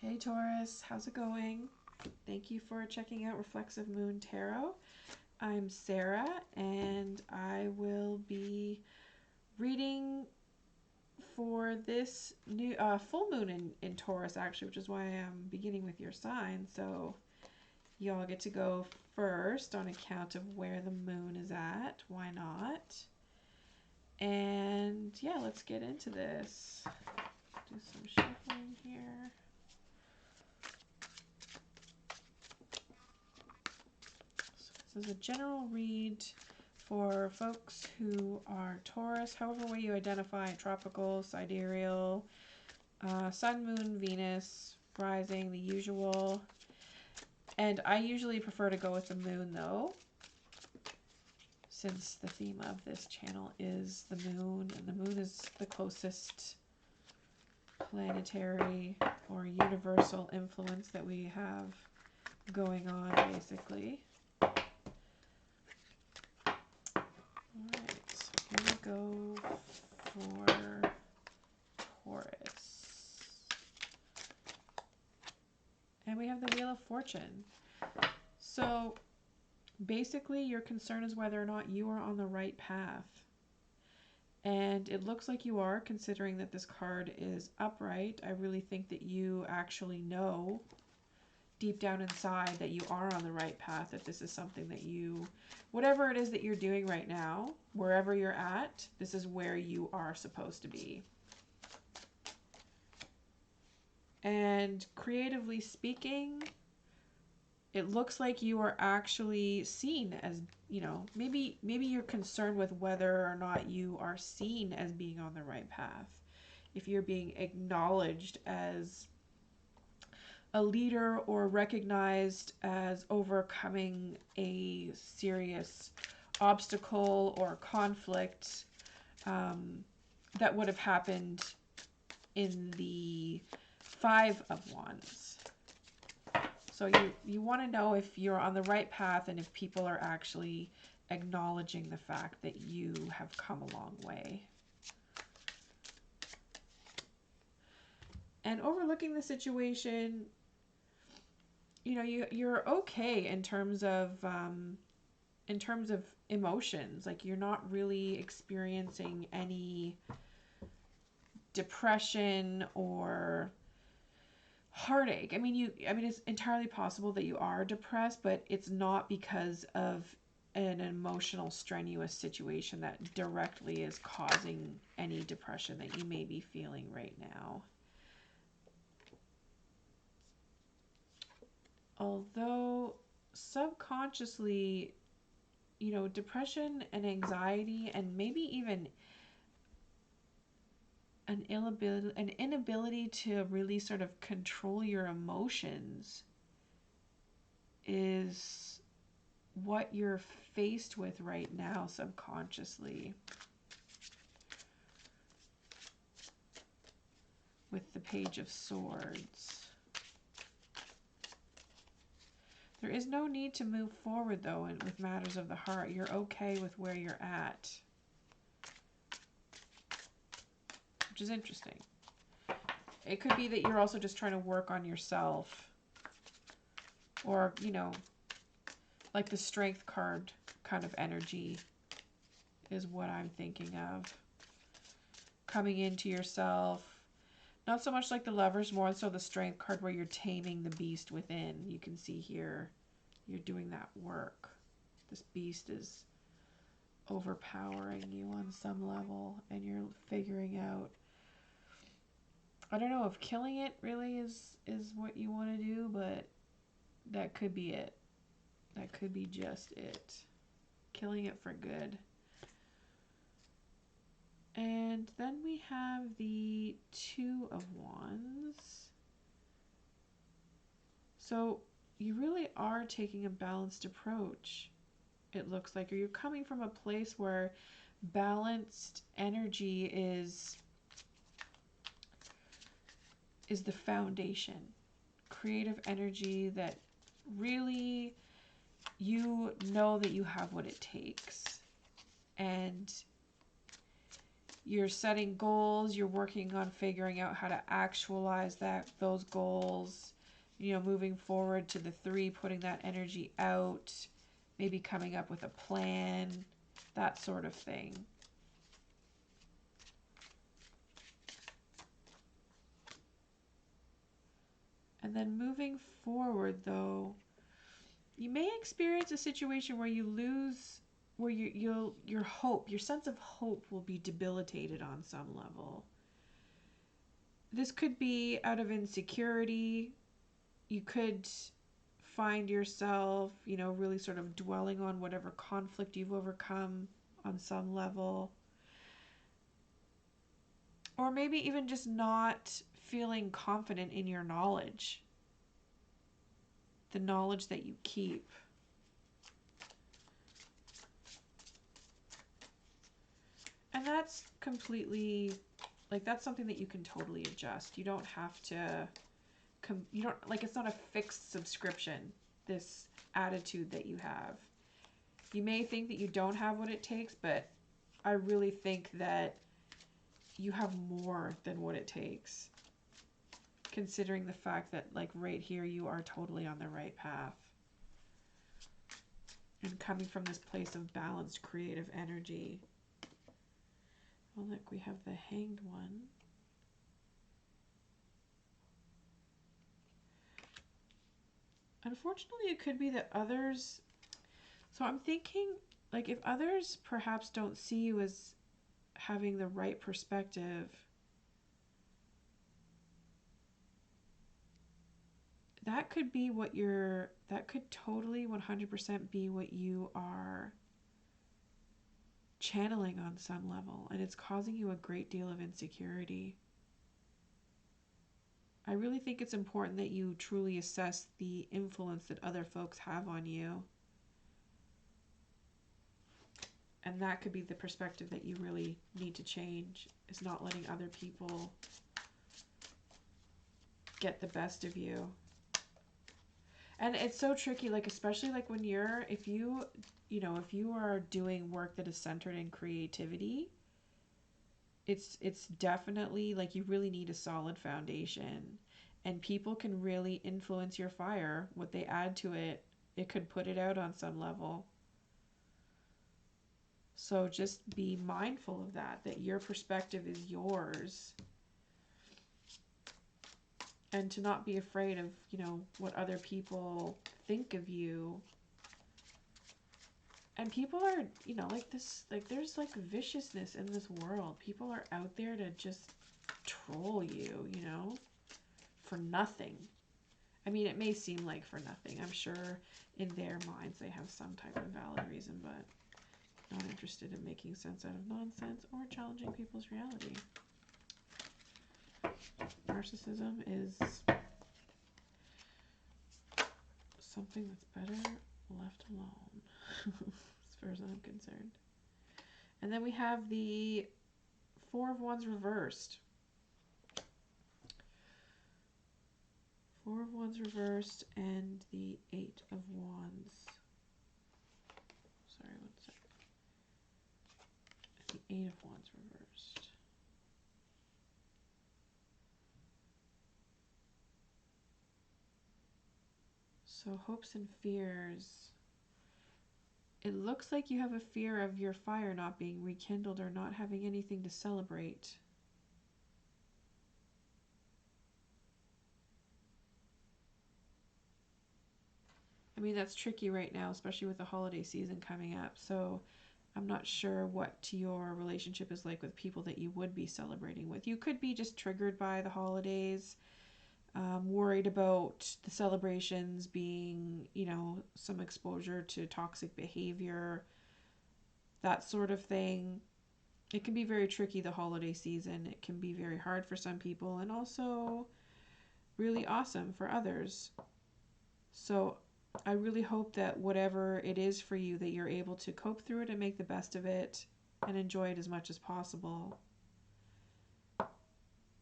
Hey Taurus, how's it going? Thank you for checking out Reflexive Moon Tarot. I'm Sarah and I will be reading for this new full moon in Taurus actually, which is why I'm beginning with your sign. So y'all get to go first on account of where the moon is at. Why not? And yeah, let's get into this. Do some shuffling here. This is a general read for folks who are Taurus, however way you identify, tropical, sidereal, sun, moon, Venus, rising, the usual. And I usually prefer to go with the moon though, since the theme of this channel is the moon, and the moon is the closest planetary or universal influence that we have going on, basically. Here we go for Taurus. And we have the Wheel of Fortune. So basically your concern is whether or not you are on the right path. And it looks like you are, considering that this card is upright. I really think that you actually know deep down inside that you are on the right path, that this is something that you, whatever it is that you're doing right now, wherever you're at, this is where you are supposed to be. And creatively speaking, it looks like you are actually seen as, you know, maybe you're concerned with whether or not you are seen as being on the right path. If you're being acknowledged as a leader or recognized as overcoming a serious obstacle or conflict that would have happened in the Five of Wands. So you want to know if you're on the right path and if people are actually acknowledging the fact that you have come a long way. And overlooking the situation, you know, you're okay in terms of emotions. Like, you're not really experiencing any depression or heartache. I mean, it's entirely possible that you are depressed, but it's not because of an emotional strenuous situation that directly is causing any depression that you may be feeling right now. Although subconsciously, you know, depression and anxiety and maybe even an inability to really sort of control your emotions is what you're faced with right now subconsciously. With the Page of Swords. There is no need to move forward though with matters of the heart. You're okay with where you're at. Which is interesting. It could be that you're also just trying to work on yourself. Or, you know, like the Strength card kind of energy is what I'm thinking of. Coming into yourself. Not so much like the Lovers, more so the Strength card where you're taming the beast within. You can see here, you're doing that work. This beast is overpowering you on some level, and you're figuring out, I don't know if killing it really is what you want to do, but that could be it. That could be just it. Killing it for good. And then we have the Two of Wands. So you really are taking a balanced approach, it looks like. Or you're coming from a place where balanced energy is the foundation. Creative energy that really, you know that you have what it takes. And You're setting goals, you're working on figuring out how to actualize those goals, moving forward to the 3, putting that energy out, maybe coming up with a plan, that sort of thing. And then moving forward, though, you may experience a situation where you lose, where your hope, your sense of hope will be debilitated on some level. This could be out of insecurity. You could find yourself, really sort of dwelling on whatever conflict you've overcome on some level. Or maybe even just not feeling confident in your knowledge, the knowledge that you keep. And that's completely, that's something that you can totally adjust. You don't have to, it's not a fixed subscription, this attitude that you have. You may think that you don't have what it takes, but I really think that you have more than what it takes, considering the fact that right here you are totally on the right path and coming from this place of balanced creative energy. Well, look, we have the Hanged One. Unfortunately, it could be that others, so I'm thinking if others perhaps don't see you as having the right perspective, that could be that could totally 100% be what you are channeling on some level, and it's causing you a great deal of insecurity. I really think it's important that you truly assess the influence that other folks have on you. And that could be the perspective that you really need to change, is not letting other people get the best of you. And it's so tricky, especially when if you are doing work that is centered in creativity, it's definitely you really need a solid foundation, and people can really influence your fire. What they add to it, it could put it out on some level. So just be mindful of that your perspective is yours, and to not be afraid of, what other people think of you. And people are, there's viciousness in this world. People are out there to just troll you, for nothing. I mean, it may seem like for nothing. I'm sure in their minds they have some type of valid reason, but not interested in making sense out of nonsense or challenging people's reality. Narcissism is something that's better left alone, as far as I'm concerned. And then we have the 4 of Wands reversed. 4 of Wands reversed and the 8 of Wands. Sorry, 1 second. The 8 of Wands reversed. So hopes and fears. It looks like you have a fear of your fire not being rekindled or not having anything to celebrate. I mean, that's tricky right now, especially with the holiday season coming up. So I'm not sure what your relationship is like with people that you would be celebrating with. You could be just triggered by the holidays, worried about the celebrations being, some exposure to toxic behavior, that sort of thing. It can be very tricky, the holiday season. It can be very hard for some people and also really awesome for others. So I really hope that whatever it is for you, that you're able to cope through it and make the best of it and enjoy it as much as possible.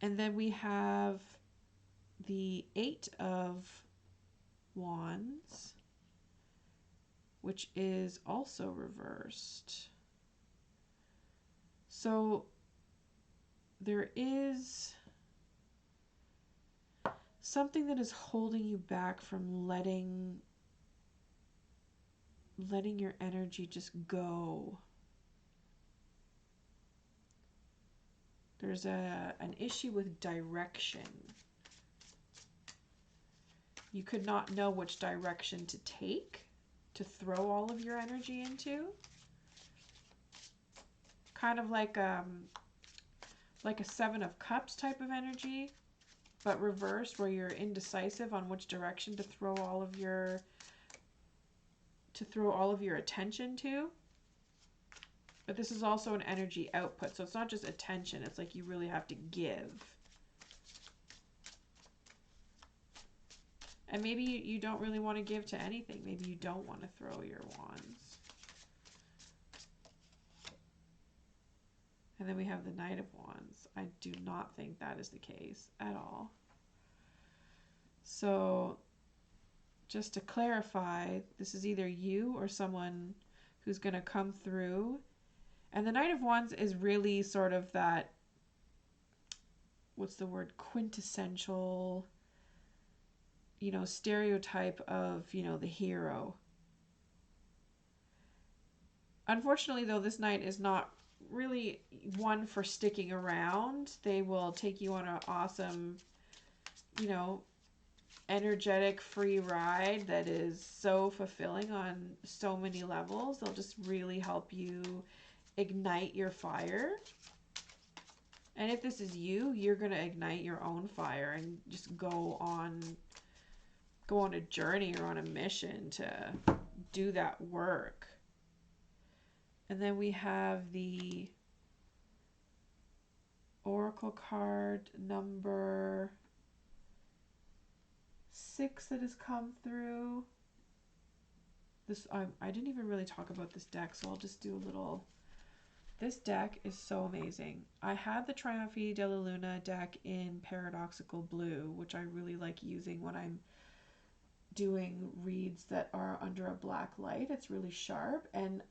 And then we have the 8 of Wands, which is also reversed. So there is something that is holding you back from letting your energy just go. There's an issue with direction. You could not know which direction to take, to throw all of your energy into. Kind of like a Seven of Cups type of energy, but reversed, where you're indecisive on which direction to throw all of your attention to. But this is also an energy output, so it's not just attention, it's like you really have to give. And maybe you don't really want to give to anything. Maybe you don't want to throw your wands. And then we have the Knight of Wands. I do not think that is the case at all. So just to clarify, this is either you or someone who's going to come through. And the Knight of Wands is really sort of that, what's the word, quintessential, you know, stereotype of, you know, the hero. Unfortunately, though, this Knight is not really one for sticking around. They will take you on an awesome, you know, energetic free ride that is so fulfilling on so many levels. They'll just really help you ignite your fire. And if this is you, you're going to ignite your own fire and just go on a journey or on a mission to do that work. And then we have the Oracle card number 6 that has come through. This I didn't even really talk about this deck, so I'll just do a little. This deck is so amazing. I had the Triumphi della Luna deck in Paradoxical Blue, which I really like using when I'm doing reads that are under a black light. It's really sharp, and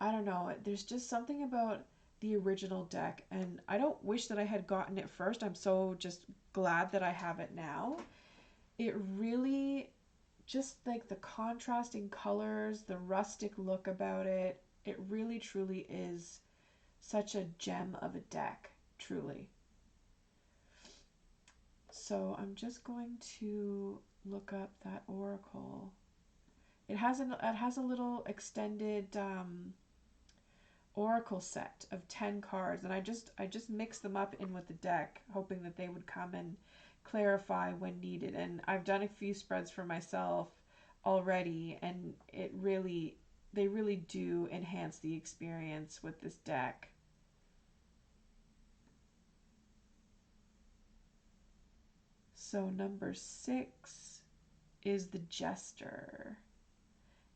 I don't know, there's just something about the original deck, and I don't wish that I had gotten it first. I'm so just glad that I have it now. It really, just like the contrasting colors, the rustic look about it, it really truly is such a gem of a deck, truly. So I'm just going to look up that oracle. It has a little extended oracle set of 10 cards, and I just mixed them up in with the deck, hoping that they would come and clarify when needed. And I've done a few spreads for myself already, and they really do enhance the experience with this deck. So number 6 is the Jester.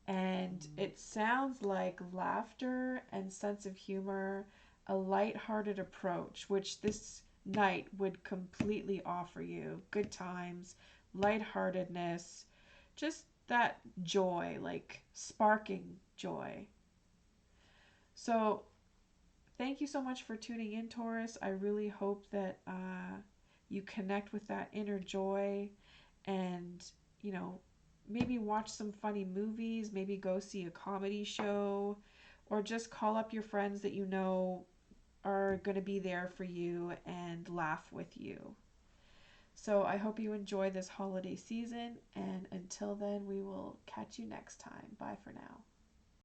And it sounds like laughter and sense of humor, a light-hearted approach, which this Knight would completely offer you. Good times, lightheartedness, just that joy, like sparking joy. So thank you so much for tuning in, Taurus. I really hope that you connect with that inner joy, and, you know, maybe watch some funny movies, maybe go see a comedy show, or just call up your friends that you know are going to be there for you and laugh with you. So I hope you enjoy this holiday season, and until then, we will catch you next time. Bye for now.